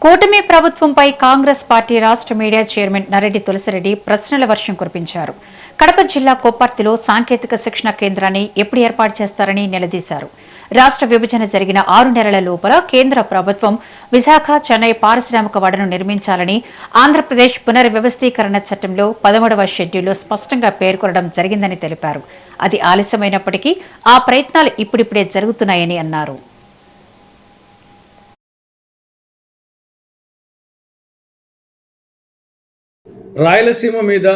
కూటమి ప్రభుత్వంపై కాంగ్రెస్ పార్టీ రాష్ట్ర మీడియా చైర్మన్ నరెడ్డి తులసిరెడ్డి ప్రశ్నల వర్షం కురిపించారు. కడప జిల్లా కొప్పర్తిలో సాంకేతిక శిక్షణ కేంద్రాన్ని ఎప్పుడు ఏర్పాటు చేస్తారని నిలదీశారు. రాష్ట్ర విభజన జరిగిన 6 నెలల లోపల కేంద్ర ప్రభుత్వం విశాఖ, చెన్నై పారిశ్రామిక వాడను నిర్మించాలని ఆంధ్రప్రదేశ్ పునర్వ్యవస్థీకరణ చట్టంలో 13వ షెడ్యూల్లో స్పష్టంగా పేర్కొనడం జరిగిందని తెలిపారు. అది ఆలస్యమైనప్పటికీ ఆ ప్రయత్నాలు ఇప్పుడిప్పుడే జరుగుతున్నాయని అన్నారు. రాయలసీమ మీద,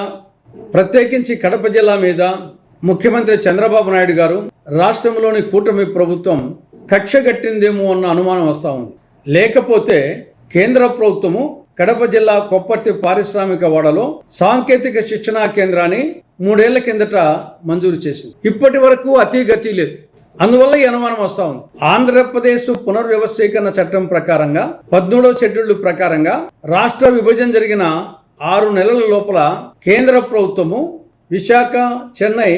ప్రత్యేకించి కడప జిల్లా మీద ముఖ్యమంత్రి చంద్రబాబు నాయుడు గారు, రాష్ట్రంలోని కూటమి ప్రభుత్వం కక్ష కట్టిందేమో అన్న అనుమానం వస్తూ ఉంది. లేకపోతే కేంద్ర ప్రభుత్వము కడప జిల్లా కొప్పర్తి పారిశ్రామిక వాడలో సాంకేతిక శిక్షణా కేంద్రాన్ని 3 ఏళ్ల కిందట మంజూరు చేసింది. ఇప్పటి వరకు అతిగతి లేదు. అందువల్ల ఈ అనుమానం వస్తూ ఉంది. ఆంధ్రప్రదేశ్ పునర్వ్యవస్థీకరణ చట్టం ప్రకారంగా 13వ షెడ్యూల్ ప్రకారంగా రాష్ట్ర విభజన జరిగిన 6 నెలల లోపల కేంద్ర ప్రభుత్వము విశాఖ, చెన్నై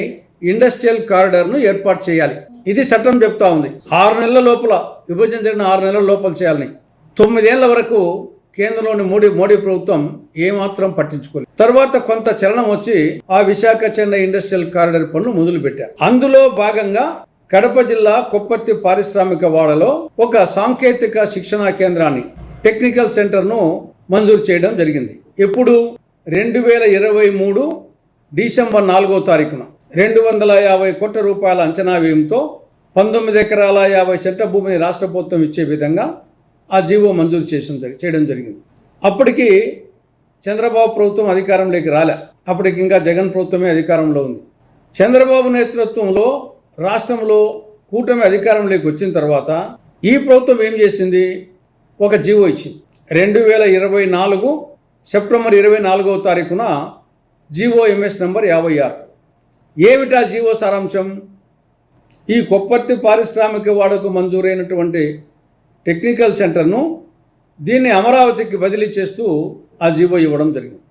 ఇండస్ట్రియల్ కారిడార్ను ఏర్పాటు చేయాలి. ఇది చట్టం చెప్తా ఉంది. 6 నెలల లోపల, విభజన జరిగిన 6 నెలల లోపల చేయాలని. 9 ఏళ్ల వరకు కేంద్రంలోని మోడీ ప్రభుత్వం ఏమాత్రం పట్టించుకోలేదు. తర్వాత కొంత చలనం వచ్చి ఆ విశాఖ, చెన్నై ఇండస్ట్రియల్ కారిడార్ పనులు మొదలు పెట్టారు. అందులో భాగంగా కడప జిల్లా కొప్పర్తి పారిశ్రామిక వాడలో ఒక సాంకేతిక శిక్షణా కేంద్రాన్ని, టెక్నికల్ సెంటర్ను మంజూరు చేయడం జరిగింది. ఎప్పుడు? 2023 డిసెంబర్ 4వ తారీఖున 250 కోట్ల రూపాయల అంచనా వ్యయంతో 19 ఎకరాల 50 సెంట్ల భూమిని రాష్ట్ర ప్రభుత్వం ఇచ్చే విధంగా ఆ జీవో మంజూరు చేయడం జరిగింది. అప్పటికి చంద్రబాబు ప్రభుత్వం అధికారంలోకి రాలే. అప్పటికి ఇంకా జగన్ ప్రభుత్వమే అధికారంలో ఉంది. చంద్రబాబు నేతృత్వంలో రాష్ట్రంలో కూటమి అధికారంలోకి వచ్చిన తర్వాత ఈ ప్రభుత్వం ఏం చేసింది? ఒక జీవో ఇచ్చింది. 2024 సెప్టెంబర్ 24వ తారీఖున జీవో ఎంఎస్ నంబర్ 56. ఏమిటా జీవో సారాంశం? ఈ కొప్పర్తి పారిశ్రామిక వాడకు మంజూరైనటువంటి టెక్నికల్ సెంటర్ను దీన్ని అమరావతికి బదిలీ చేస్తూ ఆ జీవో ఇవ్వడం జరిగింది.